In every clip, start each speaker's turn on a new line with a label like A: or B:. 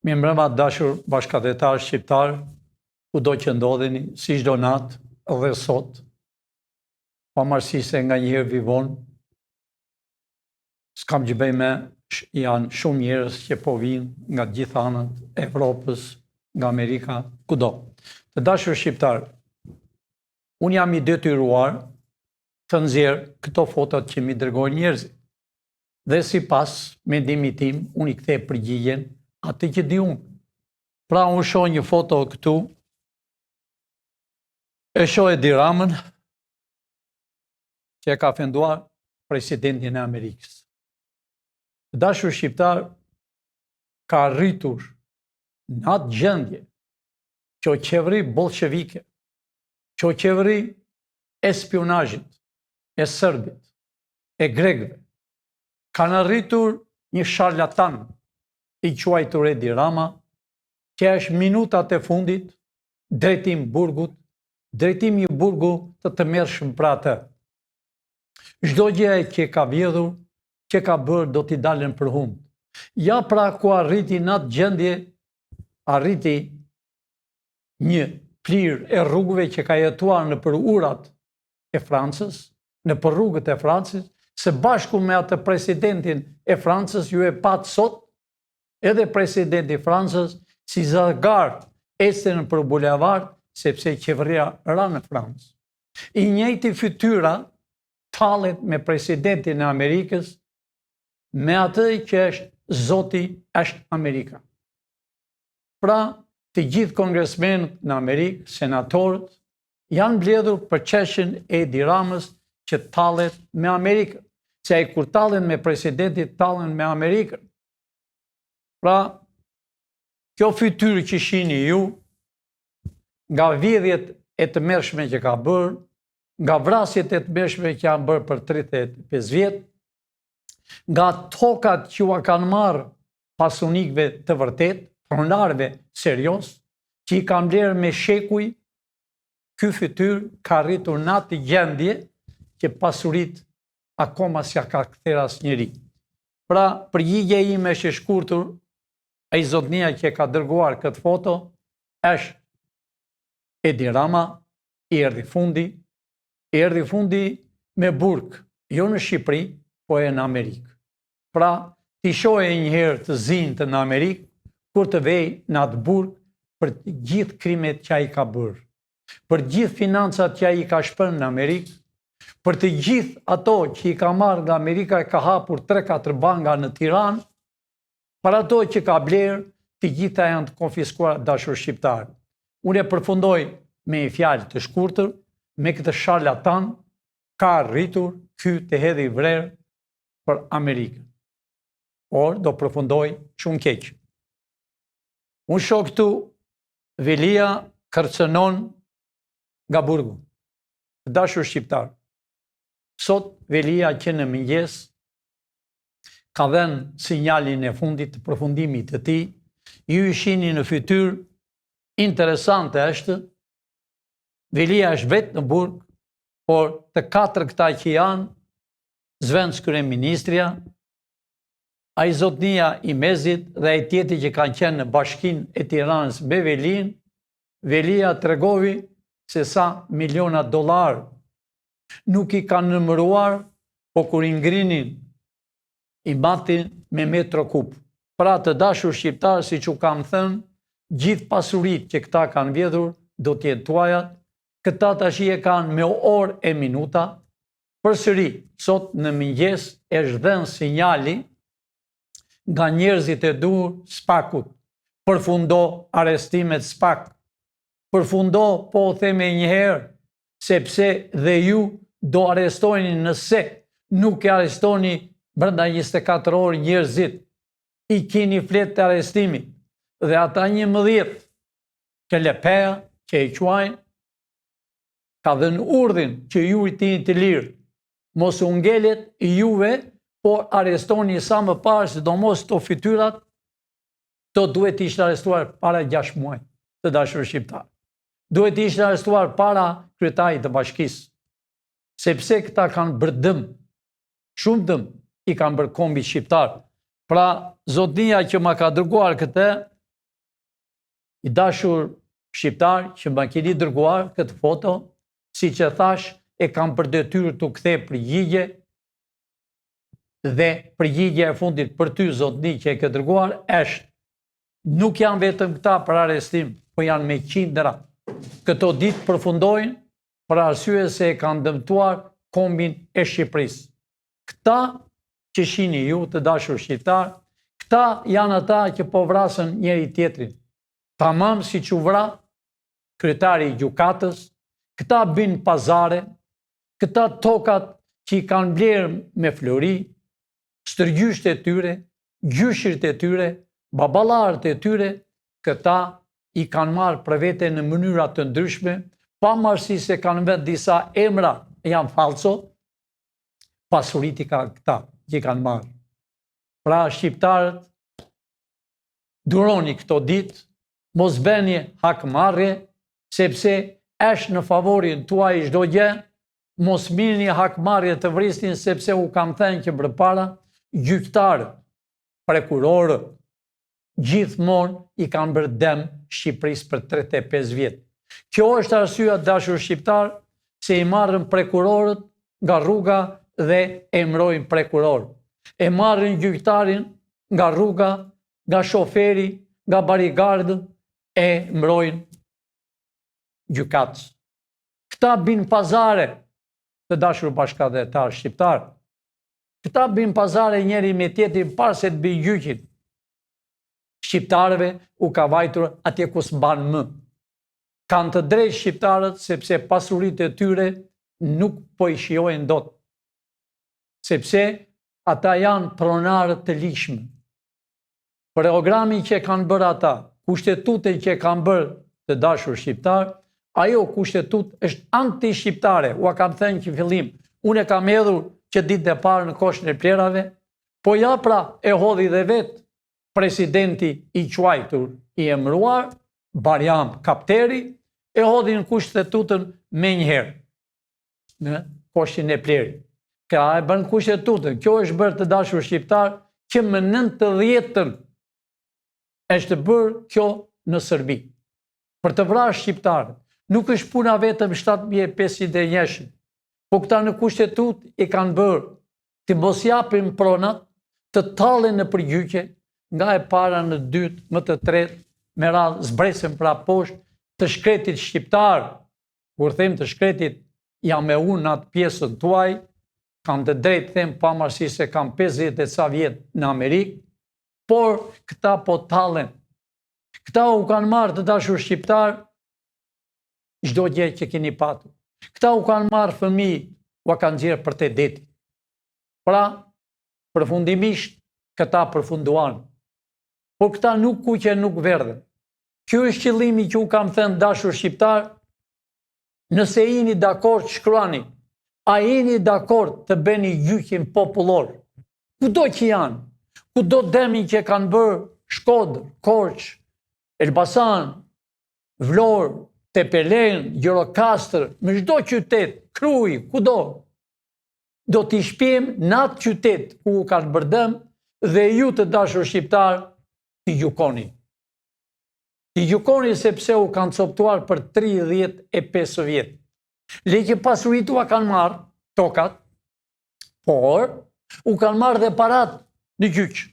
A: Mi mbrëma dashur bashkëdhetar shqiptar, kudo që ndodheni, si çdo natë dhe sot, pavarësisht se nga njëherë vivon, s'kam që bëj me, janë shumë njerëz që po vinë nga gjithë anët e Evropës, nga Amerika, kudo. Të dashur shqiptar, unë jam i detyruar të nxjerr këto fotot që mi dërgojnë njerëzit. Dhe sipas mendimit tim, unë i kthej përgjigjen atë që di unë. Pra unë shoh një foto këtu, e shoh Edi Ramën, që e ka fenduar presidentin e Amerikës. Dashur shqiptar, ka rritur në atë gjendje që o qeveri bolshevike, që o qeveri e spionazhit, e sërbit, e grekëve, kanë rritur një sharlatan i quajtur Edi Rama, që është minutat e fundit drejtim burgut, drejtimi i burgu të mërshëm pra atë. Çdo gjë që ka vjedhur, që ka bërë, do t'i dalen për humb. Ja pra ku arriti në atë gjendje, arriti një plirë e rrugëve që ka jetuar në për urat e Francës, në për rrugët e Francës, se bashku me atë presidentin e Francës ju e patë sot, edhe presidenti i Francës si zargar ecën për bulevard, sepse qeveria ra në Francë. I njëjti fytyra tallet me presidentin e Amerikës, me atë që është zoti është Amerika. Pra, të gjithë kongresmenët në Amerikë, senatorët, janë mbledhur për çështjen e Edi Ramës që tallet me Amerikën. Se ai kur tallen me presidentin, tallen me Amerikën. Pra, kjo fytyrë që shihni ju, nga vjedhjet e të mërshme që ka bërë, nga vrasjet e të mërshme që janë bërë për 35 vjet, nga tokat që ua kanë marrë pasunikëve të vërtet, pronarëve serioz, që i kanë blerë me shekuj, ky fytyrë ka rritur në atë gjendje që pasurit akoma s'ja ka kthyer asnjëri. Pra, përgjigja ime është e shkurtër, ai zotnia që ka dërguar këtë foto është Edi Rama, i erdhi fundi me burg, jo në Shqipëri, po e në Amerikë. Pra, ti shohë një herë të zinte në Amerikë, kur të vej në atë burg për gjithë krimet që ai ka bërë, për gjithë financat që ai ka shpërndarë në Amerikë, për të gjithë ato që i ka marrë nga Amerika, e ka hapur 3-4 banka në Tiranë, për ato që ka blerë, të gjitha janë të konfiskuara dashur shqiptar. Unë e përfundoj me një fjalë të shkurtër, me këtë sharlatan ka rritur ky të hedhë i vrerë për Amerikën. Por do përfundoj shumë keq. Unë shoh këtu Velia kërcënon nga burgu. Dashur shqiptar, sot Velia që në mëngjes ka dhënë sinjalin e fundit të përfundimit të tij. Ju i shihni në fytyrë, interesante është, Velia është vetë në burg, por të 4 këta që janë, zvenc kryeministria, ai zotnia i mezit dhe ai tjetri që kanë qenë në Bashkinë e Tiranës me Velin, Velia tregovi se sa miliona dollar nuk i kanë numëruar, po kur i ngrinin, i matin me metro kub. Pra të dashur shqiptar, siç u kam thënë, gjithë pasuritë që këta kanë vjedhur do të jenë tuajat. Këta tash e kanë me orë e minuta. Përsëri, sot në mëngjes është dhënë sinjali nga njerëzit e dur SPAK-ut. Përfundo arrestimet SPAK. Përfundo, po o theme një herë, sepse dhe ju do arrestojni nëse nuk e arrestoni brenda 24 orë njerëzit. I keni fletë të arrestimit. Dhe ata 11 që Lepea, që i quajnë, ka dhënë urdhën që ju i tini të lirë. Mos u ngelet i juve, por arrestoni sa më parë, sidomos të fytyrat, to duhet ishte arrestuar para 6 muaj, të dashur shqiptar. Duhet ishte arrestuar para kryetarit të bashkisë. Sepse këta kanë bërë dëm, shumë dëm i kanë bërë kombit shqiptar. Pra, zotnia që ma ka dërguar këtë, I dashur shqiptar që më keni dërguar këtë foto, si që thash, e kam për detyrë të kthe përgjigje dhe përgjigja e fundit për ty, zotni, që e ke dërguar, është nuk janë vetëm këta për arrestim, po janë me qindra. Këto ditë përfundojnë për arsye se e kanë dëmtuar kombin e Shqipërisë. Këta që shihni ju, të dashur shqiptar, këta janë ata që po vrasën njëri tjetrin. Tamam si që vra kryetari i gjykatës, këta bin pazare, këta tokat që i kanë blerë me flori, stërgjysht e tyre, gjyshirt e tyre, babalarët e tyre, këta i kanë marrë për vete në mënyra të ndryshme, pavarësisht se kanë vetë disa emra janë falso, pasurit i ka këta që i kanë marrë. Pra shqiptarët, duroni këto ditë, mos bëni hakmarrje, sepse është në favorin tuaj çdo gjë, mos mirni hakmarrje të vrisnin, sepse u kam thënë që përpara gjyqtarët, prokurorët, gjithmonë i kanë bërë dëm Shqipërisë për 35 vjet. Kjo është arsyeja, dashur shqiptar, se i marrën prokurorët nga rruga dhe e emërojnë prokuror. E marrën gjyqtarin nga rruga, nga shoferi, nga barigardë, e emërojnë gjykatës. Këta bin pazare, të dashur bashkëdhetar shqiptar. Këta bin pazare njëri me tjetrin para se të bëjë gjyqin. Shqiptarëve u ka vajtur atje ku s'mban më. Kanë të drejtë shqiptarët sepse pasuritë e tyre nuk po i shijojnë dot. Sepse ata janë pronarë të ligjshëm. Programi që kanë bërë ata, kushtetutën që kanë bërë, të dashur shqiptar, ajo kushtetut është anti-shqiptare. Ua kam thënë që fillim, unë e kam hedhur që ditën e parë në koshën e plerave, po ja pra e hodhi dhe vetë presidenti i quajtur i emëruar, Bariam Kapteri, e hodhi në kushtetutën me njëherë në koshën e plerit. Ka e bën kushtetutën. Kjo është bërë, të dashur shqiptar, që më 90-ën është bërë kjo në Serbi. Për të vrarë shqiptarët. Nuk është puna vetëm 7501, po këta në kushtetut i kanë bërë të mos japin pronat, të tallen në përgjyqje, nga e para në dytë, më të tretë, me radhë zbresën pra poshtë të shkretit shqiptar. Kur them të shkretit, jam me unë në atë pjesën tuaj, kam të drejtë them pavarësisht se kam 50 e ca vjet në Amerikë, por këta po tallen. Këta u kanë marrë, të dashur shqiptar, çdo gjë që keni patur. Këta u kanë marrë fëmijë, u kanë nxjerrë për te deti. Pra, përfundimisht, këta përfunduan. Por këta nuk kuqe, nuk verdhen. Kjo është qëllimi që u kam thënë, dashur shqiptar, nëse jeni dakord, shkruani. A jeni dakord të bëni gjyqin popullor? Kudo që janë, kudo dëmin që kanë bërë Shkodër, Korç, Elbasan, Vlorë, Tepelen, Gjirokastër, me çdo qytet, Kruj, kudo, do t'i shpiem në atë qytet ku u kanë bërë dëm dhe ju, të dashur shqiptar, t'i gjykoni. T'i gjykoni sepse u kanë coptuar për 35 vjet. Leqë pasurit u kanë marrë tokat, por u kanë marrë dhe parat në gjyq.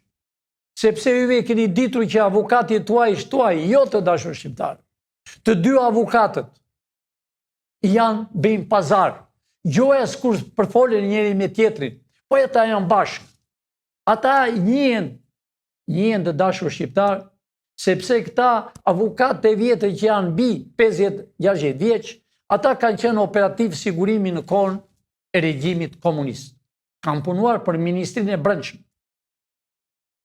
A: Sepse juve keni ditur që avukati tuaj shtuaj, jo, të dashur shqiptar. Të dy avukatët janë bëjnë pazar. Gjoja s'kur përfolën njëri me tjetrin, po ata janë bashkë. Ata njihen të dashur shqiptar, sepse këta avokatë e vjetër që janë mbi 50-60 vjeç, ata kanë qenë operativ sigurimi në kohën e regjimit komunist. Kanë punuar për Ministrinë e Brendshme.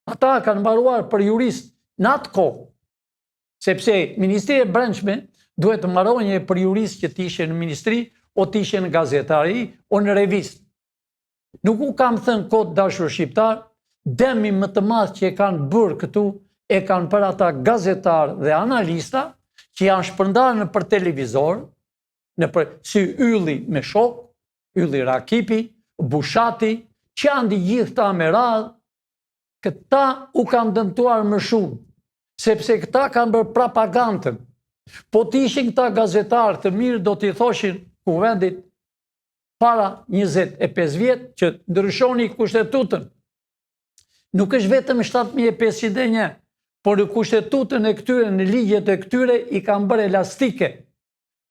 A: Ata kanë mbaruar për jurist në atë kohë, sepse Ministria e Brendshme duhet të mbaronje për jurist që t'ishe në ministri, o t'ishe në gazetari, o në revist. Nuk u kam thënë kot, dashur shqiptar, dëmi më të madh që e kanë bërë këtu, e kanë për ata gazetar dhe analista, që janë shpërndarë në për televizor, si Ylli me shok, Ylli Rakipi, Bushati, që janë di gjithë ta me radhë, këta u kanë dëmtuar më shumë, sepse këta kanë bërë propagandën. Po të ishin këta gazetarë të mirë, do t'i thoshin kuvendit para 25 vjetë që ndryshoni kushtetutën. Nuk është vetëm 7501, por në kushtetutën e këtyre, në ligjet e këtyre, i kanë bërë elastike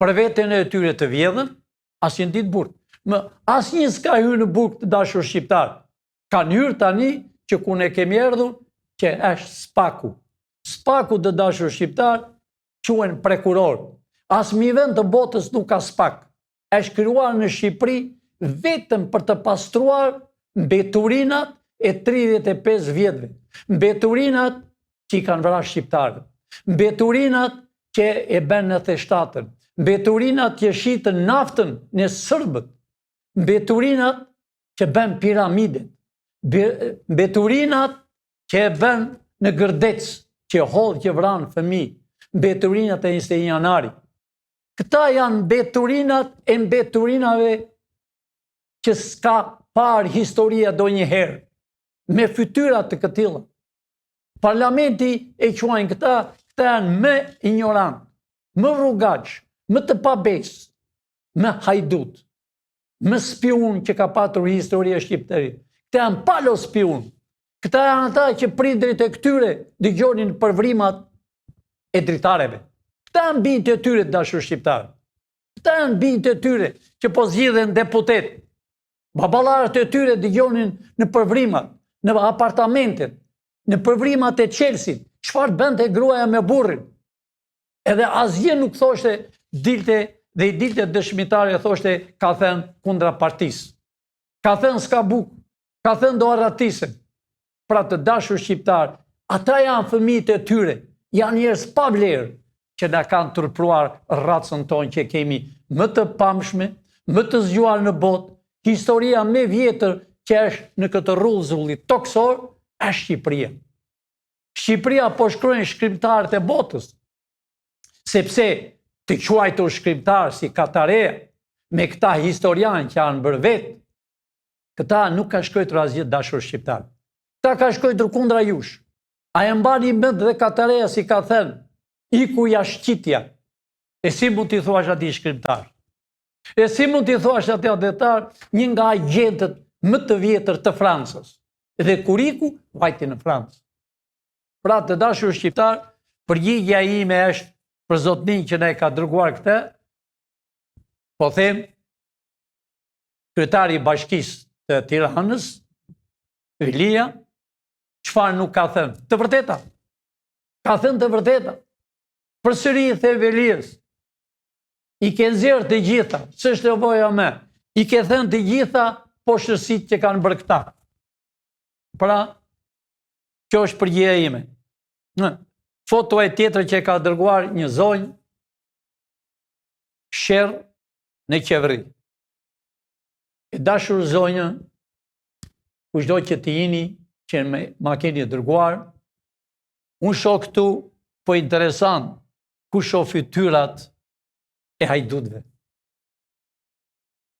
A: për veten e tyre të vjedhën, asnjë ditë burg. Asnjë s'ka hyrë në burg të dashur shqiptar. Kanë hyrë tani që ku ne kemi erdhur, që është Spaku. Spaku të dashur shqiptar quhen prekuror. Asnjë vend të botës nuk ka Spak. Është krijuar në Shqipëri vetëm për të pastruar mbeturinat e 35 vjetëve. Mbeturinat që i kanë vrarë shqiptarët. Mbeturinat që e bën në 97-ën. Mbeturinat që shitën naftën në Sërbët. Mbeturinat që bën piramidet. Mbeturinat që e bën në Gërdec, që hodh që vran fëmijë. Mbeturinat e 21 janari. Këta janë mbeturinat e mbeturinave që s'ka parë historia do njëherë, me fytyrat të këtilla. Parlamenti e quajnë këta janë më ignorant, më rrugaq, më të pabes, më hajdut, më spiun që ka patur historia shqiptare. Këta janë palo spiun. Këta janë ata që prindrit e këtyre dëgjonin për vrimat e dritareve. Këta janë bijtë e tyre të dashur shqiptarë. Këta janë bijtë e tyre që po zgjidhen deputet. Baballarët e tyre dëgjonin në përvrimat, në apartamentet, në përvrimat e Chelsea, çfarë bënte gruaja me burrin. Edhe asgjë nuk thoshte, dhe i dilte dëshmitare thoshte ka thënë kundra partisë. Ka thënë s'ka buk, ka thënë do arratisen. Pra të dashur shqiptar, ata janë fëmijët e tyre, janë njerëz pa vlerë që na kanë turpruar racën tonë që kemi më të pamshme, më të zgjuar në botë. Historia më e vjetër që është në këtë rrugëzull toksor është Shqipëria. Shqipëria po shkruajnë shkrimtarët e botës, sepse të quajtur shkrimtar si Katarea, me këta historianë që janë bërë vetë, këta nuk ka shkruar asgjë dashur shqiptar. Këta ka shkruar kundra jush. A e mbani mend dhe Katarea si ka thënë, iku jashqitja. E si mund t'i thuash atij shkrimtar? E si mund t'i thuash atij gazetar, një nga agentët më të vjetër të Francës? Dhe kur iku, vajti në Francë. Pra të dashur shqiptar, përgjigjja ime është për zotnin që na e ka dërguar këtë, po them, kryetari i Bashkisë të Tiranës, Velia, çfarë nuk ka thënë? Të vërteta. Ka thënë të vërteta. Përsëri i the Velias, i ke nxjerrë të gjitha, s'është e voja me, i ke thënë të gjitha poshtërsitë që kanë bërë këta. Pra, kjo është përgjigjja ime. Foto e tjetër që ka dërguar një zonjë, sherr në qeveri. E dashur zonjë, kushdo që të jini, që ma keni dërguar, unë shoh këtu, po interesant, ku shoh fytyrat e hajdutëve.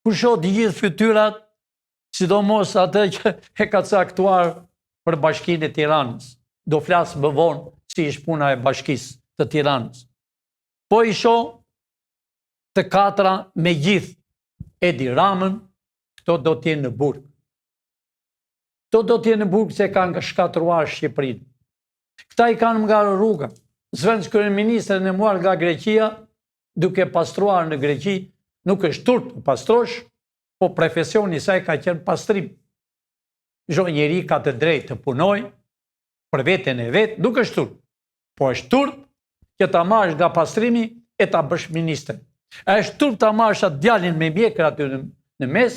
A: Ku shoh të gjithë fytyrat, sidomos atë që e ka caktuar për Bashkinë e Tiranës. Do flas më vonë si është puna e Bashkisë të Tiranës. Po i shoh të katra me gjithë Edi Ramën, këto do t'jenë në burg. Këto do t'jenë në burg se kanë shkatruar Shqipërinë. Këta i kanë ngarë rruga. Zvenc kryeministrin e muar nga Greqia, duke pastruar në Greqi, nuk është turp të pastrosh, po profesioni i saj ka qenë pastrim. Çdo njeri ka të drejtë të punojë për veten e vet, nuk është turp, po është turp që ta marrësh nga pastrimi e ta bësh ministër. Është turp ta marrësh atë djalin me mjekër aty në mes,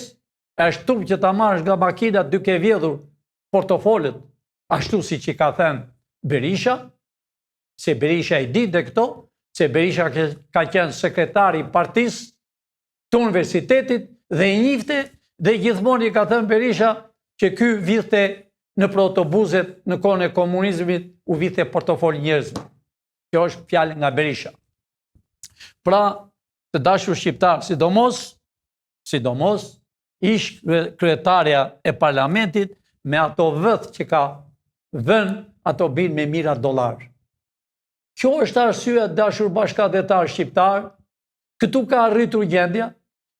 A: është turp që ta marrësh nga makinat duke vjedhur portofolët, ashtu siç i ka thënë Berisha, se Berisha i ditë këto, se Berisha ka qenë sekretari i partisë të universitetit dhe i njifte dhe gjithmonë i ka thënë Berisha që ky vidhte në autobuset në kohën e komunizmit u vidhte portofol njerëzve. Kjo është fjalë nga Berisha. Pra, të dashur shqiptar, sidomos ish kryetarja e parlamentit me ato vëth që ka vënë, ato bin me mira dollar. Kjo është arsye, dashur bashkëdhetar shqiptar, këtu ka arritur gjendja,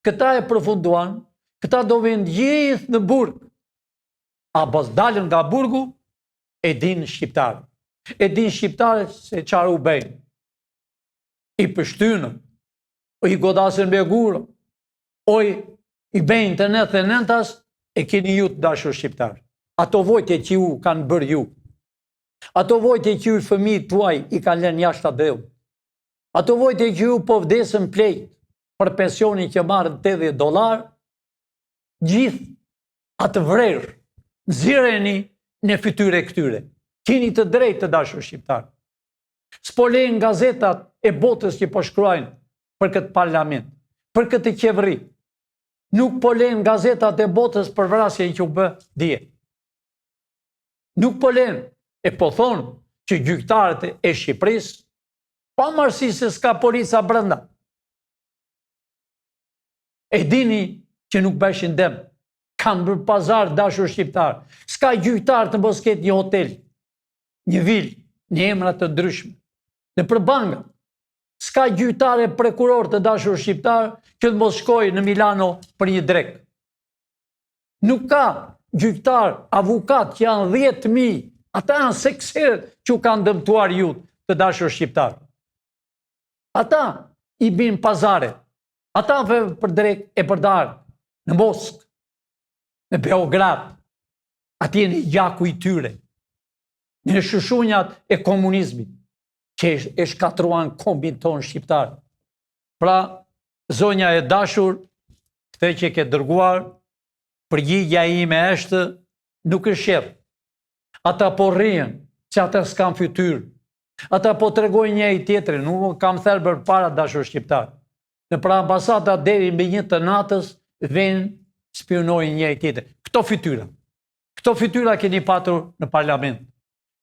A: këta e përfunduan, këta do vinë gjithë në burg. A bos dalën nga burgu, e din shqiptarë. E din shqiptarë se qarë u bejnë. I pështynën, o i godasën me gurë, o i bejnë të nëtë e nëntas, e keni ju të dashur shqiptarë. Ato vojtje që ju kanë bërë ju. Ato vojtje që ju fëmijët tuaj i kanë lënë jashtë adeu. Ato vojtje që ju po vdesën plejt për pensionin që marrën $80, gjithë atë vrerë, nxirreni në fytyre këtyre. Keni të drejtë të dashur shqiptarë. S'po lejnë gazetat e botës që po shkruajnë për këtë parlament, për këtë qeveri. Nuk po lejnë gazetat e botës për vrasjen që u bë dje. Nuk po lejnë, e po thonë që gjyqtarët e Shqipërisë, pavarësisht se s'ka polica brenda. E dini që nuk bëshin dem. Kanë bërë pazar dashur shqiptar. S'ka gjyqtar të mos ketë një hotel, një vilë, një emra të ndryshme. Në përbanga, s'ka gjyqtar e prokuror të dashur shqiptar që të mos shkojë në Milano për një drek. Nuk ka gjyqtar, avukat që janë 10.000, ata janë sekserët që u kanë dëmtuar ju të dashur shqiptar. Ata i bin pazare, ata për drek e për darë, në Moskë, në Beograd, atje në gjaku i tyre, në shëshunjat e komunizmit, që e shkatruan kombin ton shqiptar. Pra, zonja e dashur, këtë që ke dërguar, përgjigja ime është, nuk është shqip. Ata po rrien, që ata s'kan fytyrë. Ata po të regojnë një i tjetëri, nuk kam thelbër para dashur shqiptar. Në pra ambasada deri mbi 1 të natës, vjen spionojnë një i tjetër. Këto fytyra keni patur në parlament.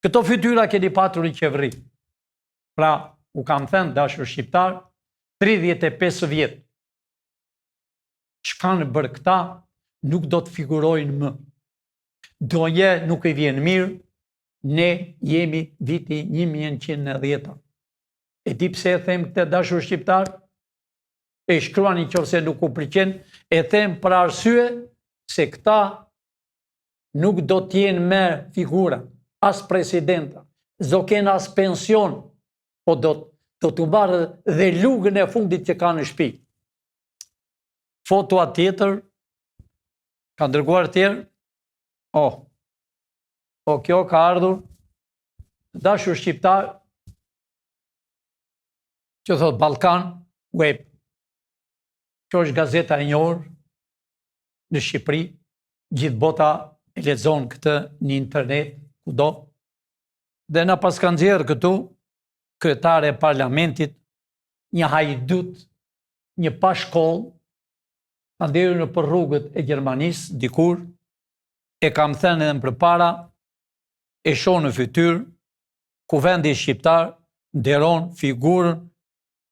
A: Këto fytyra keni patur në qeveri. Pra, u kam thënë dashur shqiptar, 35 vjetë. Që kanë bërë këta, nuk do të figurojnë më. Do nje nuk i vjen mirë, ne jemi viti 1910. E di pse e them këtë dashur shqiptar? E shkruani nëse nuk u pëlqen, e them për arsye se këta nuk do t'jenë me figura, as presidenta, s'do kenë as pension, po do t'u marrë dhe lugën e fundit që ka në shtëpi. Fotoa tjetër, ka dërguar tjerë, kjo ka ardhur, dashur shqiptar, që thot Ballkan Web. Kjo është gazeta e njohur në Shqipëri, gjithë bota e lexon këtë në internet, kudo. Dhe na pas kanë nxjerrë këtu kryetare e parlamentit, një hajdut, një pa shkollë, ka nderë në për rrugët e Gjermanisë, dikur, e kam thënë edhe më përpara, e shoh në fytyrë, ku vendi shqiptar nderon figurën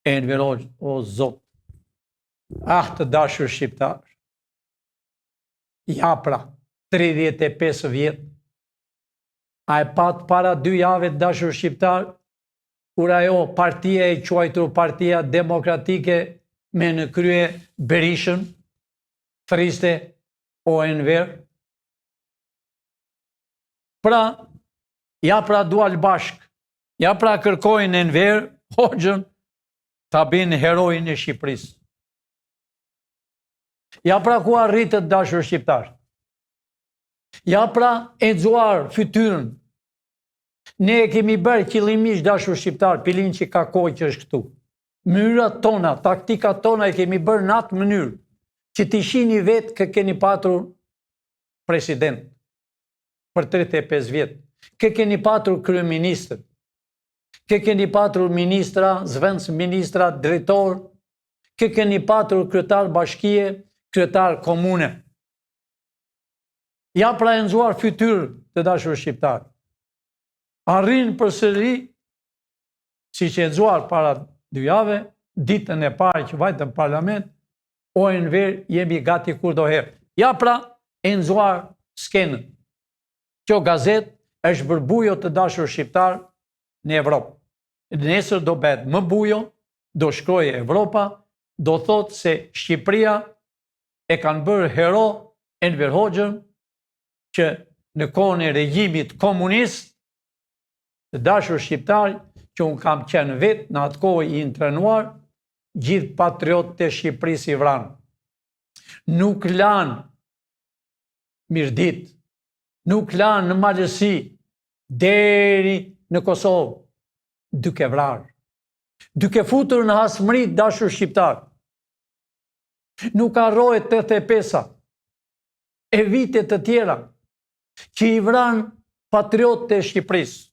A: e Enver Hoxhës, o Zot. Të dashur shqiptar, ja pra, 35 vjetë, a e pat para 2 jave të dashur shqiptar, kur ajo partia e quajtur Partia Demokratike me në krye Berishën, thriste o Enver. Pra, ja pra dual bashk, ja pra kërkojnë Enver Hoxhën ta bin herojin e Shqipërisë. Ja pra ku arritët dashur shqiptar. Ja pra e nxuar fytyrën. Ne e kemi bërë qëllimisht dashur shqiptar, pilin që ka kohë që është këtu. Mënyrat tona, taktikat tona e kemi bërë në atë mënyrë, që t'i shihni vetë kë keni patur president për 35 vjetë. Kë keni patur kryeministër. Kë keni patur ministra, zvendës ministra, drejtor. Kë keni patur kryetar bashkie, kryetar komune. Ja pra e nxuar fytyrë të dashur shqiptar. Arrin përsëri, si që e nxuar para 2 jave, ditën e parë që vajtëm parlament, o Enver jemi gati kur do herë. Ja pra e nxuar skenën. Kjo gazet është bërbujo të dashur shqiptar në Evropë. nesër do bëhet më bujo, do shkojë Evropa, do thotë se Shqipëria e kanë bërë hero Enver Hoxhën, që në kohën e regjimit komunist, të dashur shqiptar, që unë kam qenë vetë në atë kohë i intrenuar, gjithë patriotët e Shqipërisë i vranë. Nuk lanë Mirdit, nuk lanë në Malësi, deri në Kosovë, duke vrarë, duke futur në hasmëri dashur shqiptar. Nuk harrohet 85-a e vitet të tjera që i vranë patriotët e Shqipërisë,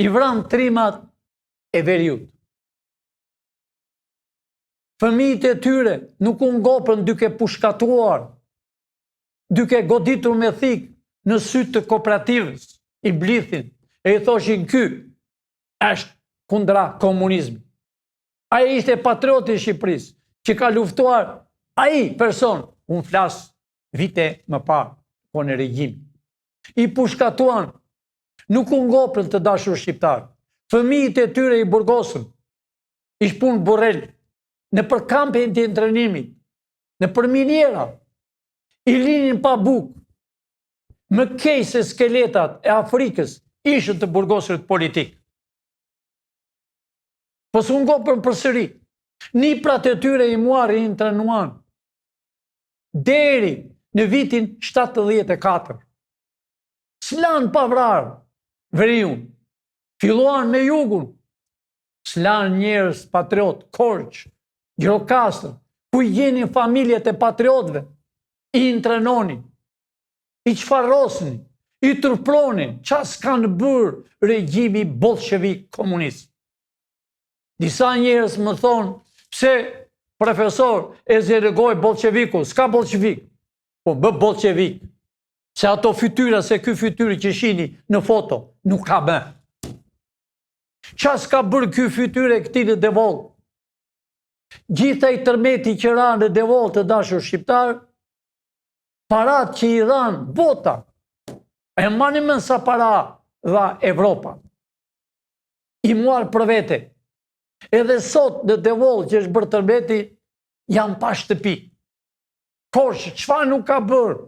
A: i vranë trimat e veriut. Fëmijët e tyre nuk u ngopën duke pushkatuar, duke goditur me thik në sytë të kooperativës, i blithin, e i thoshin ky është kundra komunizmi. Ai ishte patrioti i Shqipërisë, që ka luftuar ai person, unë flas vite më parë, po në regjim. I pushkatuan, nuk u ngopën të dashur shqiptar. Fëmijët e tyre i burgosën, i shpun burrel, në për kampin të intrenimit, në për miniera, i linin pa bukë, më kej se skeletat e Afrikës ishën të burgosërit politikë. Po s'u ngopën përsëri, niprat e tyre i muari i intrenuan, deri në vitin 74. S'lan pa vrarë veriun, filluan me jugun, s'lan njerëz patriot, Korç, Gjirokastër, ku i jenin familjet e patriotëve, i intrenonin, i çfarrosnin, i turpronin, ças kanë bërë regjimi bolshevik komunist. Disa njerëz më thonë, pse profesor e zgjerëgoj bolsheviku, s'ka bolshevik, po bë bolshevik, se ato fytyra, se ky fytyrë që shihni në foto, nuk ka bë. Ças ka bërë ky fytyrë e këtij në Devol? Gjitha i tërmeti që ra në Devol të dashur shqiptar, parat që i dhanë bota, e mani më sa para dha Evropa, i muar për vete. Edhe sot në Devol që është bërë tërmeti, janë pa shtëpi. Korç, çfarë nuk ka bërë?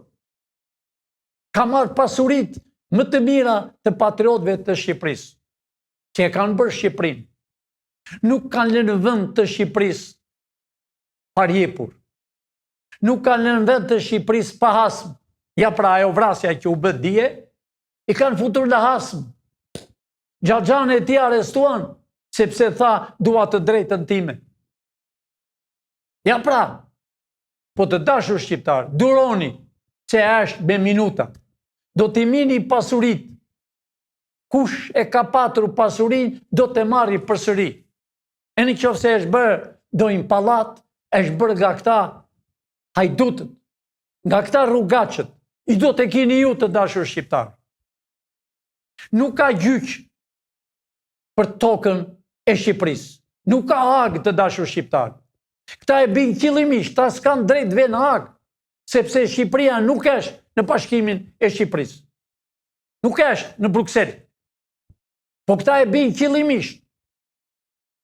A: Ka marrë pasurit më të mira të patriotëve të Shqipërisë, që e kanë bërë Shqipërinë. Nuk kanë lënë vend të Shqipërisë parjepur. Nuk kanë lënë vend të Shqipërisë pa hasm. Ja pra ajo vrasja që u bë dje, i kanë futur në hasm. Xhaxhan e tij arrestuan, sepse tha dua të drejtën time. Ja pra, po të dashur shqiptar, duroni, që është me minuta. Do t'i mini pasurit. Kush e ka patur pasurin, do të marri përsëri. E në qoftë se është bërë dojnë pallat, është bërë nga këta hajdutët, nga këta rrugaqët, i do të kini ju të dashur shqiptar. Nuk ka gjyq për tokën e Shqipërisë. Nuk ka hag të dashur shqiptar. Këta e bin qëllimisht, ta s'kan drejt ve në hag, sepse Shqipëria nuk është në Bashkimin e Shqipërisë. Nuk është në Bruxelles. Po këta e bin qëllimisht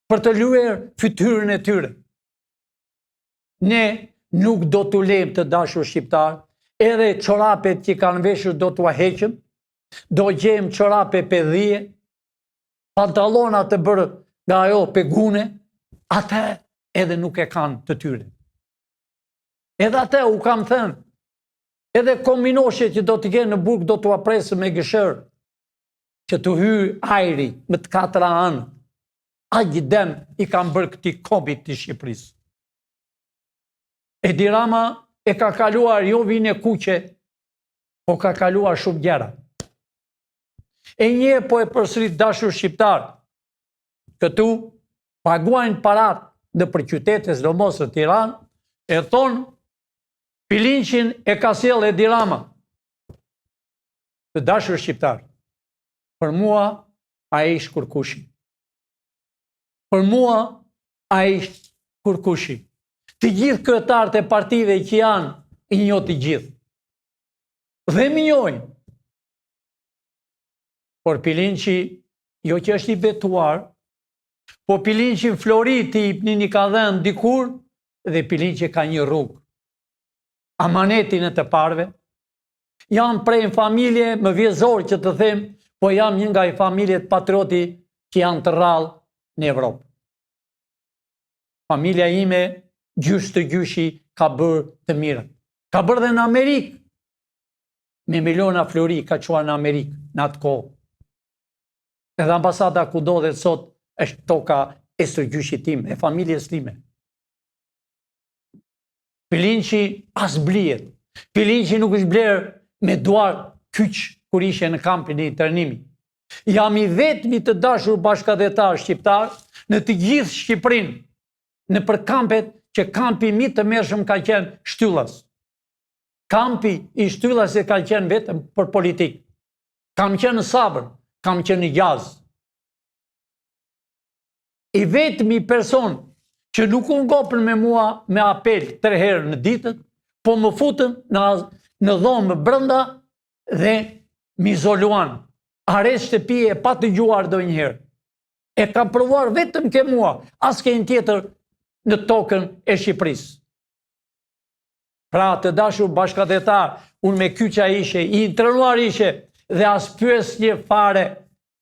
A: për të lyer fytyrën e tyre. Ne nuk do t'u lejmë të dashur shqiptar, edhe çorapet që kanë veshur do t'u heqëm, do gjejmë çorape pedhie, pantallona të bërë nga ajo pegune, atë edhe nuk e kanë të tyre. Edhe atë u kam thënë, edhe kombinoshje që do t'i kenë në burg do t'u apresë me gëshër, që të hyjë ajri më të 4 anë, aq dem i kanë bërë këtij kombit të Shqipërisë. Edi Rama e ka kaluar jo vine kuqe, po ka kaluar shumë gjëra. E një po e përsërit dashur shqiptar, këtu paguajnë parat në për qytete, sidomos në Tiranë, e thonë Pilinçin e ka sjell Edi Rama. Të dashur shqiptar, për mua ai ishte kurkushi. Për mua ai ishte kurkushi. Të gjithë kryetarët e partive që janë, i njoh të gjithë. Dhe më njohin. Por Pilinçi jo që është i betuar, po pilin që në Florit i një ka dhenë dikur, dhe pilin që ka një rrugë. Amanetin e të parve, jam prej në familje më vjezor që të them, po jam një nga i familjet patrioti që janë të rrallë në Evropë. Familja ime, gjysh të gjyshi, ka bërë të mirë. Ka bërë dhe në Amerikë. Me miliona flori ka qua në Amerikë, në atë kohë. Edhe ambasada ku do dhe sot, është toka e stërgjyshit tim, e familjes time. Pilinqi as blijet. Pilinqi nuk është blerë me duar kyç kur ishe në kampin e internimi. Jam i vetmi të dashur bashkëdhetar shqiptar në të gjithë Shqipërinë, në për kampet që kampi mi të mërshëm ka qenë Shtyllas. Kampi i Shtyllas e ka qenë vetëm për politikë. Kam qenë sabër, kam qenë gjaz. I vetmi person që nuk u ngopën me mua me apel 3 herë në ditët, po më futën në dhomë brenda dhe më izoluan. Arrest shtëpie e pa të gjuar do njëherë. E kam provuar vetëm ke mua, as ke një tjetër në tokën e Shqipërisë. Pra të dashur bashkëdhetar, unë me kyqa ishe, i intrenuar ishe, dhe as pyes një fare,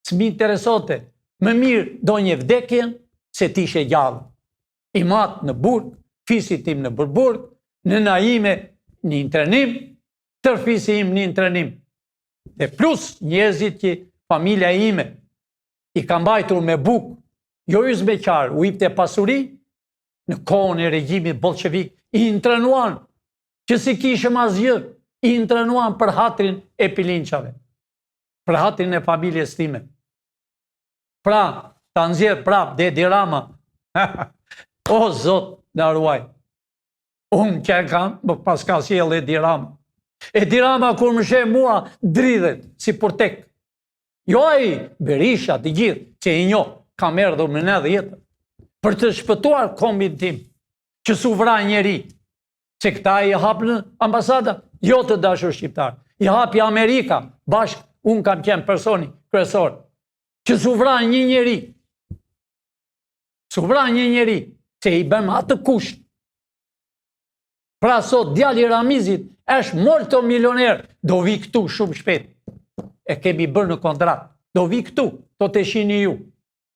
A: s'mi interesote, më mirë do një vdekjen, se t'ishe gjallë. I matë në Burg, fisit tim në Burg, në naime një intrenim, tër fisi im një intrenim. Dhe plus njerëzit që familja ime i ka mbajtur me buk, jo i zbeqar, u ipte pasuri, në kohën e regjimit bolshevik, i intrenuan, që si kishëm asgjë, i intrenuan për hatrin e pilinqave, për hatrin e familjes time. Pra, ta nxjerr prap Dedi Rama, o Zot na ruaj, unë që kam, pas ka sjell Edi Rama. Edi Rama kur më sheh mua, dridhet, si Portek. Jo ai, Berisha, të gjithë, që i njoh, kam erdhur në 90, për të shpëtuar kombin tim, që su vra njeri, që këta i hapë ambasada, jo të dashur shqiptar, i hapi Amerika, bashkë, unë kam qenë personi kryesor, që su vra një njeri, që i bëm atë kusht. Pra sot, djali Ramizit, është molto milioner, do vi këtu shumë shpet, e kemi bërë në kontrat, do vi këtu, do të shini ju,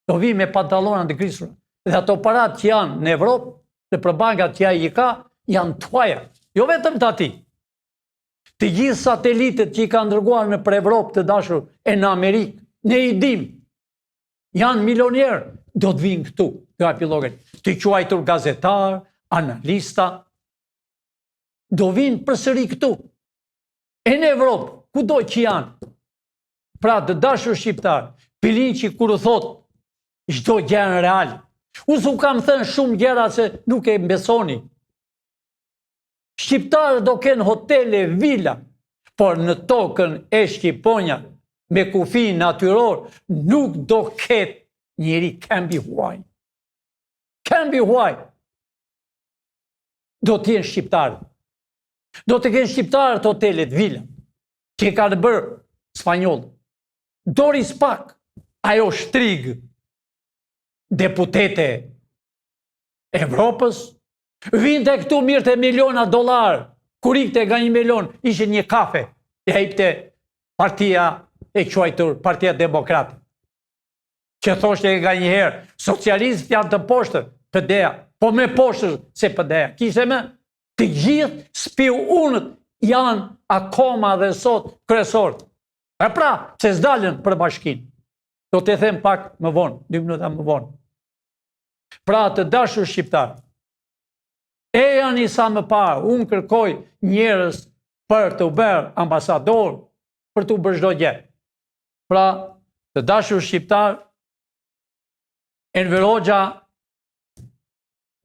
A: do vi me pantalona të grisura, dhe ato parat që janë në Evropë, dhe për bankat që i ka, janë tuaja, jo vetëm të ati. Të gjithë satelitet që i ka ndërguar në për Evropë të dashur e në Amerikë, ne i dim, janë milionerë, do të vinë këtu, të quajtur gazetar, analista, do vinë përsëri këtu. E në Evropë, ku do që janë? Pra të dashur shqiptar, Pilinqi kur u thot, çdo gjë në real. Unë s'u kam thënë shumë gjëra se nuk e mbesoni. Shqiptarët do kenë hotele, vila, por në tokën e Shqiponja, me kufi natyror, nuk do ketë njëri can be why. Can be why. Do t'jenë shqiptarët. Do të kenë shqiptarët hotelet, vila, që ka të bërë spanjollë. Doris Pack, ajo shtrigë, deputete Evropës, vinte këtu mirë të $1.000.000, kur ikte nga 1 milion, ishe një kafe, e ikte partia e quajtur, partia demokrate. Që thoshte nga njëherë, socialistët janë të poshtër, PD-ja, po me poshtër se PD-ja. Kishte me, të gjithë spiu unët janë akoma dhe sot kryesorët. E pra, se s'dalën për bashkinë. Do të them pak më vonë, 2 minuta më vonë. Pra të dashur shqiptar, e janë i sa më parë, unë kërkoj njerëz për të bërë ambasador, për të bërë çdo gjë. Pra të dashur shqiptar, Enver Hoxha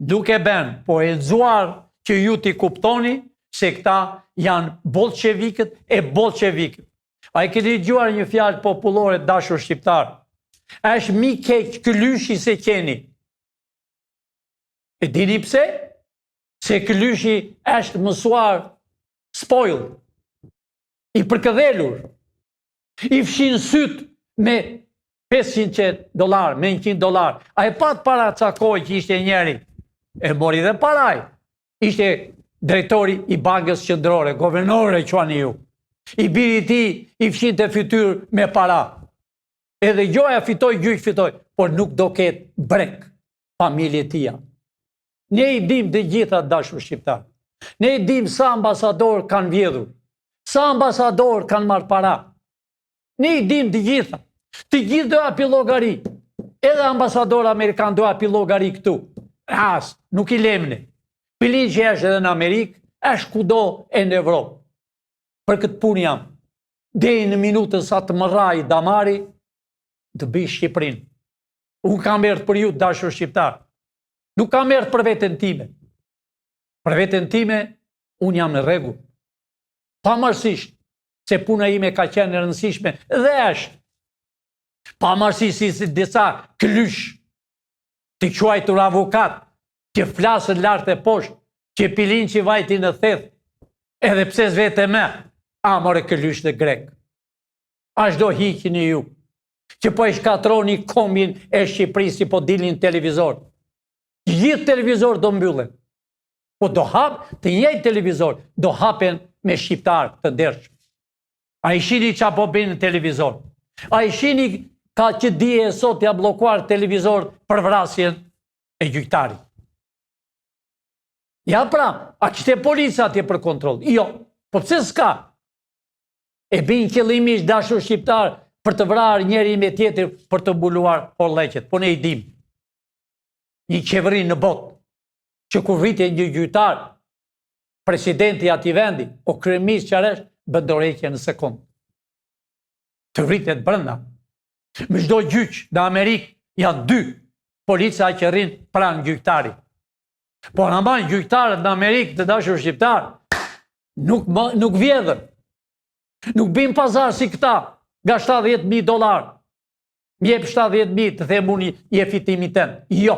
A: nuk e ben, po e lexuar që ju t'i kuptoni se këta janë bolshevikët e bolshevikët. A e keni dëgjuar një fjalë popullore dashur shqiptar? Është mi keq këlyshi se qeni. E dini pse? Se këlyshi është mësuar spoiled, i përkëdhelur, i fshin syt me $500 me $100. A e pat para cakoj që ishte njeri, e mori dhe paraj. Ishte drejtori i bankës qendrore, governore quani ju. I biri ti i fshin të fytyr me para. Edhe gjoja fitoj, gjyq fitoj, por nuk do ketë brek familje tia. Ne i dim të gjitha dashur shqiptar. Ne i dim sa ambasador kanë vjedhur, sa ambasador kanë marrë para. Ne i dim të gjitha. Të gjithë do api llogari. Edhe ambasador amerikan do api llogari këtu. As, nuk i lemne. Pilin që është edhe në Amerikë, është kudo e në Evropë. Për këtë punë jam. Deri në minutën sa të më rrai damari, të bëj Shqipërinë. Unë kam erdhur për ju dashur shqiptar. Nuk kam erdhur për veten time. Për veten time, unë jam në rregull. Pavarësisht se puna ime ka qenë e rëndësishme dhe është. Pavarësisht si disa klysh të quajtur avokat, që flasën lart e poshtë, që pilin që vajti në theth, edhe pse s'vete me, amore klysh dhe grek. Ashtë do hiqini ju, që po e shkatroni kombin e Shqipërisë si po dilin televizor. Gjithë televizor do mbyllen. Po do hap, të njëjtë televizor, do hapen me shqiptar të ndershëm. A i shini qa po bëjnë në televizor. A i shini ka që dije sot ja blokuar televizor për vrasjen e gjyqtarit. Ja pra, a kështë e policia atje për kontrol? Jo, po pse s'ka? E bin qëllimisht dashur shqiptar për të vrarë njeri me tjetër për të mbuluar porleqet. Po ne i dim. Një qeveri në botë, që kur rritje një gjyqtar, presidenti ati vendi, o kryeminist qaresh, bën dorëheqje në sekond. Të rritet brenda. Me çdo gjyq në Amerikë janë 2 polica që rrin pranë gjyqtarit. Por aman gjyqtarët në Amerikë të dashur shqiptar nuk vjedhën. Nuk bin pazar si këta nga $70,000. Mjep 70,000 të them unë je fitimi ten. Jo.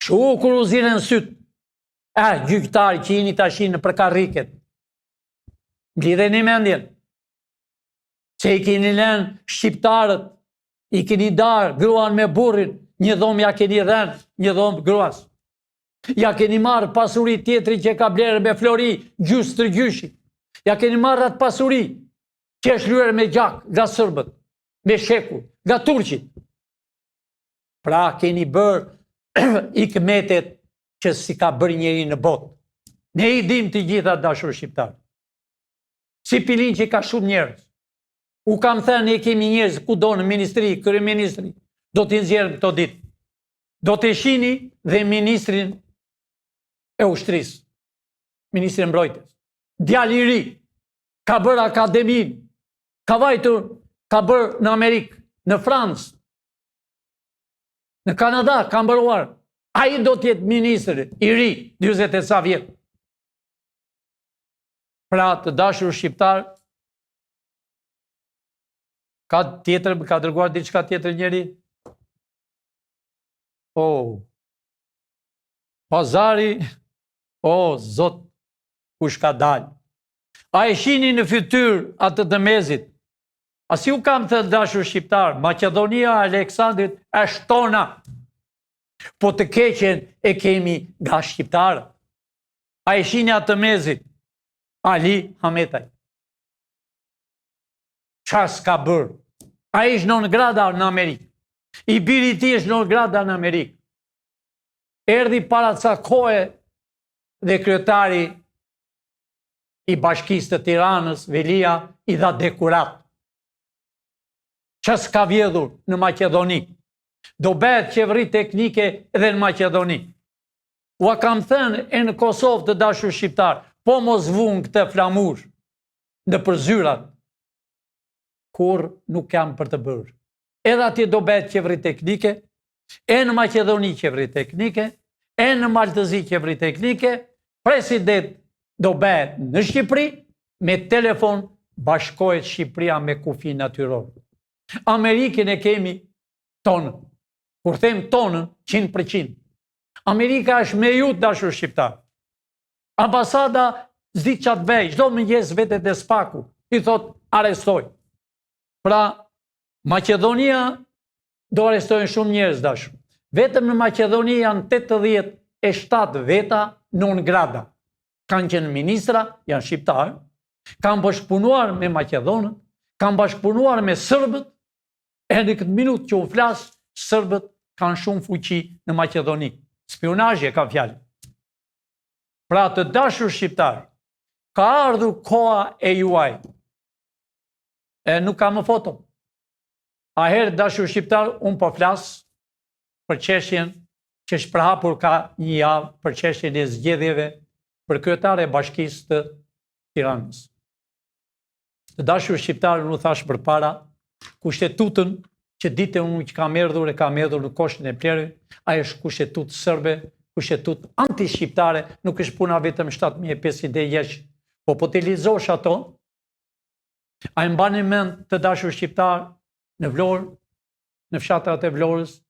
A: Shu kur u zinen syt. Gjyqtari që jeni tashin në përkarriket. Mblidheni një mendjen. Se i keni lënë shqiptarët, i keni darë gruan me burrin, një dhomë ja keni dhënë, një dhomë gruas. Ja keni marrë pasuri tjetri që ka blerë me flori, gjysë të gjyshi. Ja keni marrë atë pasuri që është lyer me gjak nga sërbët, me sheku, nga turqit. Pra keni bërë i këmetet që si ka bërë njeri në botë. Ne i dim të gjitha dashur shqiptar. Si pilin që ka shumë njerëz. U kam thënë ne kemi njerëz kudo në ministri, kryeministri, do t'i nxjerrim këto ditë. Do të shihni dhe ministrin e ushtrisë, ministrin e mbrojtjes. Djali i ri ka bërë akademin, ka vajtur, ka bërë në Amerikë, në Francë, në Kanada, ka mbëruar. Ai do të jetë ministri i ri, 40 e sa vjet. Pra të dashur shqiptar, ka dërguar diçka tjetër njeri? Pazari, zot, kush ka dalë. A e shini në fytyr atë të mezit. A si u kam të dashur shqiptar, Maqedonia Aleksandrit është tona. Po të keqen e kemi nga shqiptarë. A e shini atë mezit, Ali Hametaj. Qa s'ka bërë? A ishtë non grada në Amerikë. I biri ti është non grada në Amerikë. Erdi para ca kohë dhe kryetari i Bashkisë të Tiranës, Velia, i dha dekurat. Qa s'ka vjedhur në Maqedoni. Do bëhet qeveri teknike edhe në Maqedoni. Ua kam thënë e në Kosovë të dashur shqiptar, po mos vun këtë flamur në përzyrat, kur nuk jam për të bërë. Edhe atje do bëhet qeveri teknike, e në Maqedoni qeveri teknike, e në Maltëzi qeveri teknike, president do bëhet në Shqipëri, me telefon bashkohet Shqipëria me kufi natyror. Amerikën e kemi tonën. Kur them tonën, 100%. Amerika është me ju dashur shqiptar. Ambasada zdi qatë vej, çdo mëngjes vetet e spaku, i thot arestoj. Pra, Maqedonia do arrestojnë shumë njerëz dashur. Vetëm në Maqedoni janë 87 veta non grata. Kanë qenë ministra, janë shqiptarë, kanë bashkëpunuar me Maqedonët, kanë bashkëpunuar me serbët, e në këtë minutë që u flas, serbët kanë shumë fuqi në Maqedoni. Spionazhi ka fjalë. Pra të dashur shqiptar, ka ardhur koha e juaj. Nuk ka më foto. A herë dashur shqiptar, unë po flas për çështjen që shprehapur ka një javë për çështjen e zgjedhjeve për kryetare e Bashkisë të Tiranës. Të dashur shqiptar, unë thash përpara, kushtetutën që ditën unë që kam erdhur në Koshën e Plerëve, ai është kushtetut serbe, kushtetut anti-shqiptare, nuk është puna vetëm 7500 jesh, po të lexosh ato, a e mbani mend të dashur shqiptar në Vlorë, në fshatrat e Vlorës,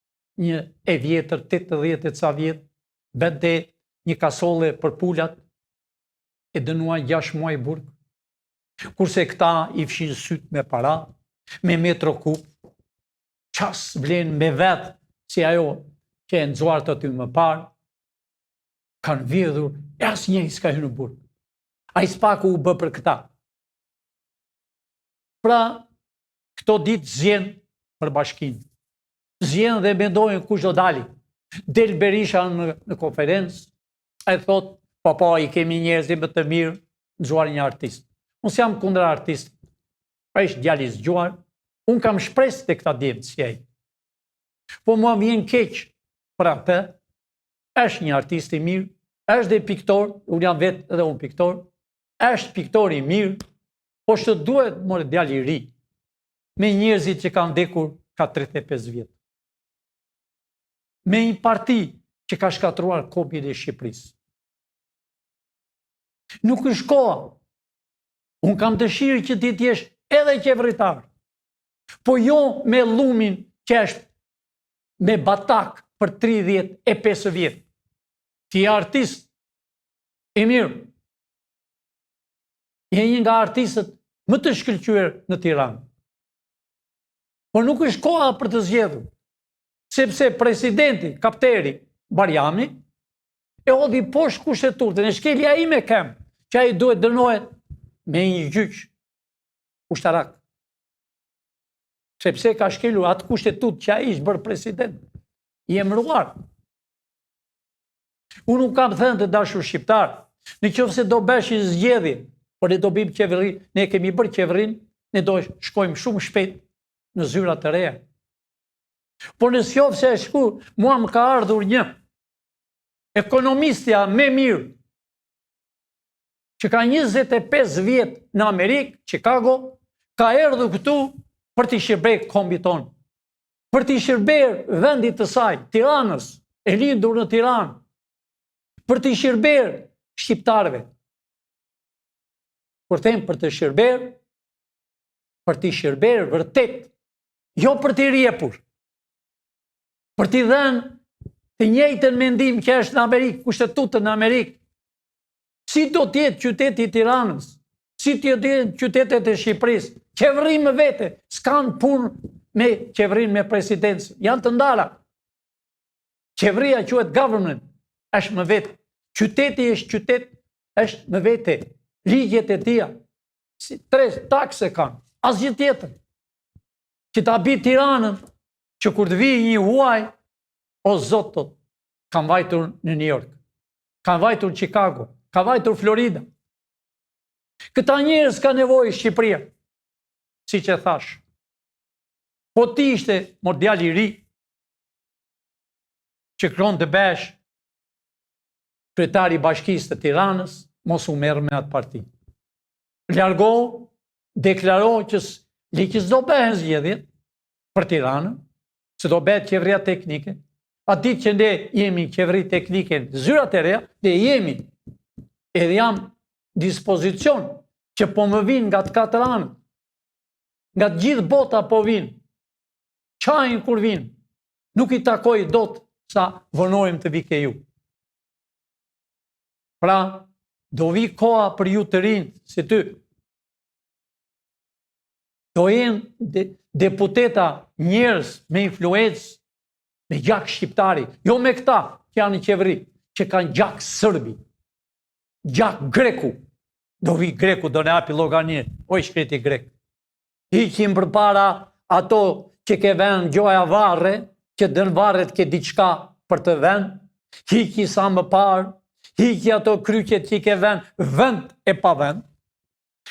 A: një e vjetër, 80 e ca vjet, bente një kasolle për pulat, e dënuan 6 muaj burg. Kurse këta i fshin syt me para, me metro kub, qas vlen me vetë, si ajo që e nëzuar të ty më parë, kanë vjedhur, e asë një s'ka hyrë në burg. A i s'paku u bë për këta. Pra, këto ditë zjen për bashkinë. Zjen dhe mendojnë kush do dali. Del Berisha në konferencë, e thot, po, i kemi njerëzit më të mirë, nëzuar një artist. Unë jam kundër artistit. Pa ishtë djali zgjuar, unë kam shpresë të këta djemë si ai. Po mua vjen keq për atë, është një artist i mirë, është dhe piktor, unë jam vetë edhe unë piktor, është piktor i mirë, po që duhet more djali i ri, me njerëzit që kanë vdekur ka 35 vjetë. Me një parti që ka shkatruar kopjen e Shqipërisë. Nuk është koha. Unë kam dëshirë që ti t'jesh edhe qeveritar, po jo me lumin që është me batak për 35 vjetë. Ti je artist i mirë. Je një nga artistët më të shkëlqyer në Tiranë. Por nuk është koha për të zgjedhur, sepse presidenti, kapteri Barjami, e hodhi poshtë kushtetutën, e shkelja ime kem, që ai duhet dënohet me një gjyq ushtarak. Sepse ka shkelur atë kushtetutë që ai ishte bërë president, i emëruar. Unë nuk kam thënë të dashur shqiptar, në qoftë se do bësh një zgjedhje, por ne do bëjmë qeveri, ne kemi bërë qeverin, ne do shkojmë shumë shpejt në zyra të reja. Por nëse qoftë se shku, mua më ka ardhur një ekonomistja me mirë, që ka 25 vjet në Amerikë, Chicago, ka erdhur këtu për t'i shërber kombit tonë, për t'i shërber vendit të saj, Tiranës, e lindur në Tiranë, për t'i shërber shqiptarëve. Kur them për të shërber, për t'i shërber vërtet, jo për t'i rjepur, për t'i dhënë të njëjtën mendim që është në Amerikë, kushtetutën në Amerikë. Si do t'jetë qyteti i Tiranës, si do t'jetë qytetet e Shqipërisë, qeverim me vete, s'kan punë me qeverin me presidencë, janë të ndara. Qeveria quhet government, është me vete. Qyteti është qytet, është me vete. Ligjet e tia, si 3 takse kanë, asgjë tjetër. Që ta bi Tiranën, që kur të vi një huaj, o zotot, kanë vajtur në New York, kanë vajtur Chicago, ka vajtur Florida. Këta njerëz ka nevojë Shqipëria, si që thash. Po ti ishte djali i ri, që kron të besh kryetari i Bashkisë të Tiranës, mos u merr me atë parti. Largo, deklaro që s'do bëhen zgjedhjet për Tiranën, se do bëhet qeveria teknike. A ditë që ne jemi qeveri teknike në zyrat e reja, ne jemi edhe jam dispozicion që po më vinë nga të 4 anë, nga të gjithë bota po vinë, qajnë kur vinë, nuk i takoj dot sa vonojmë të vike ju. Pra, do vi koha për ju të rinë si ty, do jenë deputeta njerëz me influencë, me gjak shqiptari, jo me këta që janë në qeveri, që kanë gjak sërbi, gjak greku. Do vi greku, do ne api llogarin, oj shkreti grek. Hiqim përpara ato që ke vend gjoja varre, që dën varret ke diçka për të vend, hiqi sa më parë, hiqi ato kryqet që ke vend e pa vend.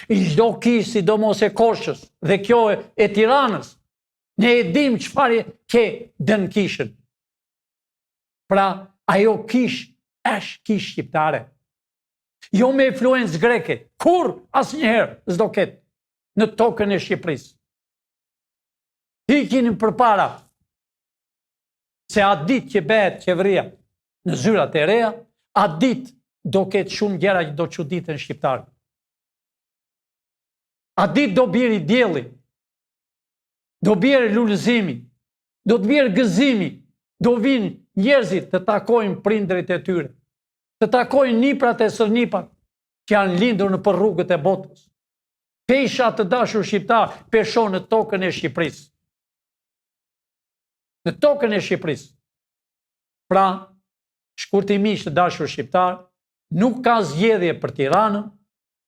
A: I çdo kish, sidomos e Korçës, dhe kjo e Tiranës, ne e dim çfarë ke dën kishën. Pra, ajo kish është kish shqiptare. Jo me influencë greke, kur asnjëherë s'do ketë në tokën e Shqipërisë. Hiqin përpara se atë ditë që bëhet qeveria në zyrat e reja, atë ditë do ketë shumë gjëra që do çuditën shqiptarët. Atë ditë do bjeri dielli, do bjerë lulëzimi, do të bjerë gëzimi, do vinë njerëzit të takojnë prindërit e tyre, të takojnë niprat e sërnipat që janë lindur në për rrugët e botës. Pesha të dashur shqiptar peshon në tokën e Shqipërisë. Në tokën e Shqipërisë. Pra, shkurtimisht të dashur shqiptar, nuk ka zgjedhje për Tiranën,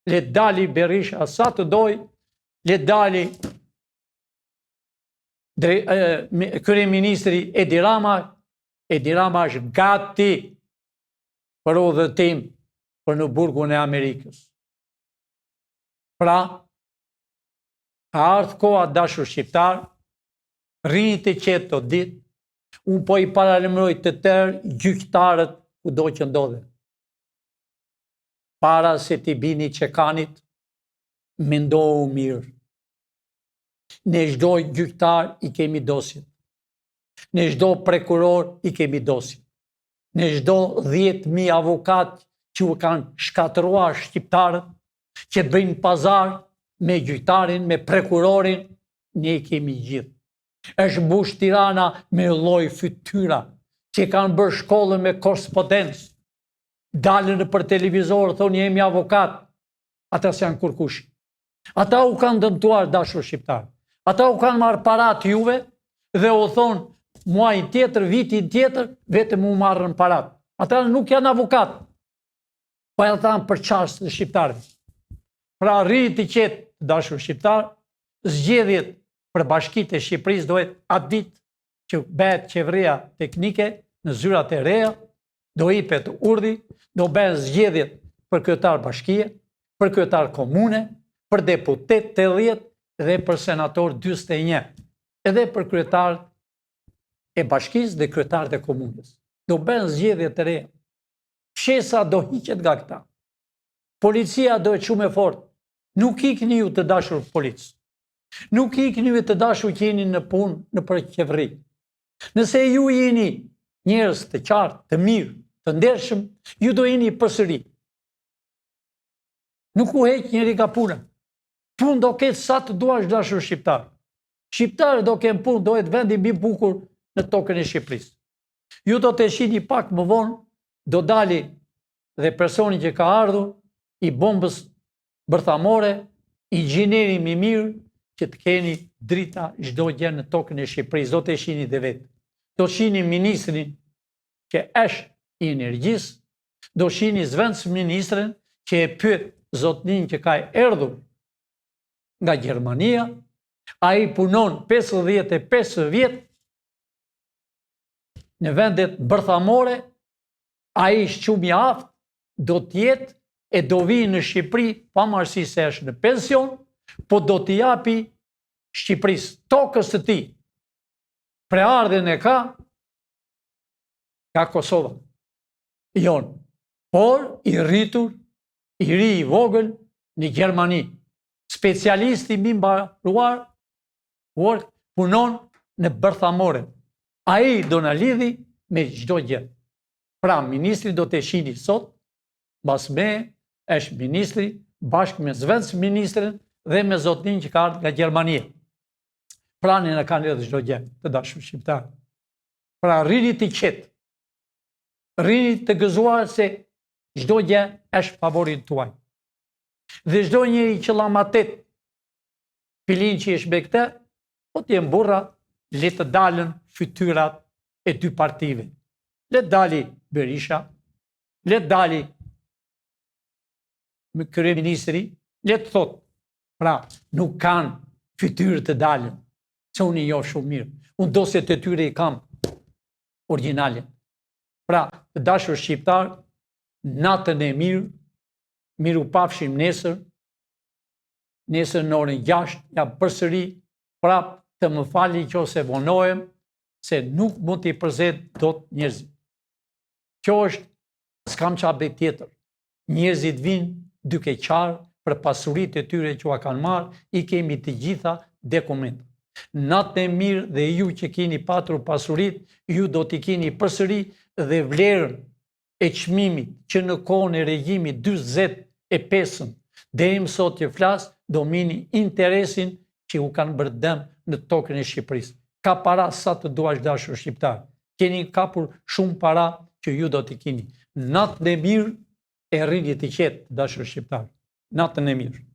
A: le dali Berisha sa të doj, le dali kryeministri Edi Rama është gati për udhëtim për në burgun e Amerikës. Pra, ka ardhur koha dashur shqiptar, rini të qetë të ditë, unë po i paralajmëroj të tërë gjyqtarët kudo që ndodhen. Para se t'i bini qekanit, mendohu mirë. Ne çdo gjyqtar i kemi dosjet. Ne çdo prokuror i kemi dosjet. Ne çdo 10.000 avokat që u kanë shkatëruar shqiptarët, që bëjnë pazar me gjyqtarin, me prokurorin, ne i kemi gjithë. Është mbush Tirana me lloj fytyra, që kanë bërë shkollën me korrespondencë, dalën për televizor, thonë jemi avokat, ata s'janë kurkush. Ata u kanë dëmtuar dashur shqiptar. Ata u kanë marrë parat juve dhe u thonë muajin tjetër, vitin tjetër, vetëm u marrën parat. Ata nuk janë avokat, po ata janë përçarës të shqiptarëve. Pra rrit i qetë dashur shqiptar, zgjedhjet për bashkitë e Shqipërisë dohet atë ditë që bëhet qeveria teknike në zyrat e reja, do hipet urdhi, do bëhen zgjedhjet për kryetar bashkie, për kryetar komune, për deputet 80 dhe për senator 41, edhe për kryetar e bashkisë dhe kryetar e komunës. Do bëhen zgjedhjet e reja. Fshesa do hiqet nga këta. Policia do e shumë e fortë. Nuk ikni ju të dashur policë. Nuk ikni ju të dashur që jeni në punë në për qeveri. Nëse ju jeni njerëz të qartë, të mirë, të ndershëm, ju do jeni përsëri. Nuk u heq njëri nga puna. Punë do ketë sa të duash dashur shqiptar. Shqiptarët do kenë punë, do jetë vendi mbi bukur në tokën e Shqipërisë. Ju do të shihni pak më vonë, do dali dhe personi që ka ardhur i bombës bërthamore, inxhinieri më i mirë, që të keni drita çdo gjë në tokën e Shqipërisë, do të shihni dhe vetë. Do shihni ministrin që është i energjisë, do shihni zëvendës ministrin që e pyet zotnin që ka erdhur nga Gjermania, ai punon 55 vjet në vendet bërthamore, ai është shumë i aftë, do të jetë e do vinë në Shqipëri, pavarësisht se është në pension, po do t'i japi Shqipërisë, tokës të tij. Preardhjen e ka Kosova, jon, por i rritur, i ri i vogël në Gjermani. Specialisti mbi mbaruar, punon në bërthamore. Ai do na lidhi me çdo gjë. Pra, ministri do të shihni sot, mbas me është ministri bashkë me zëvendës ministrin dhe me zotnin që ka ardhur nga Gjermania. Pranin e kanë edhe çdo gjë, të dashur shqiptar. Pra rrini të qetë, rrini të gëzuar se çdo gjë është favorit tuaj. Dhe çdo njeri që llamatet Pilin që është me këte, po t'jem burra, le të dalën fytyrat e dy partive. Le të dali Berisha, le të dali kryeministri, le të thot, pra, nuk kanë fytyrë të dalën, që unë i jo shumë mirë. Unë dosjet e tyre i kam originalin. Pra, të dashur shqiptar, natën e mirë, miru pafshim nesër në orën 6, ja përsëri, prap të më fali që ose vonohem, se nuk mund t'i përzet do të njerëzit. Kjo është, s'kam qabe tjetër. Njerëzit vinë duke qarë për pasurit e tyre që a kanë marë, i kemi të gjitha dokumentet. Natën e mirë dhe ju që keni patur pasurit, ju do t'i keni përsëri dhe vlerën e çmimit që në kohën e regjimit 45-ën deri më sot që flas, do mini interesin që u kanë bërë dëm në tokën e Shqipërisë. Ka para sa të duash dashur shqiptar. Keni kapur shumë para që ju do t'i keni. Natën e mirë e rrini të qetë dashur shqiptar. Natën e mirë.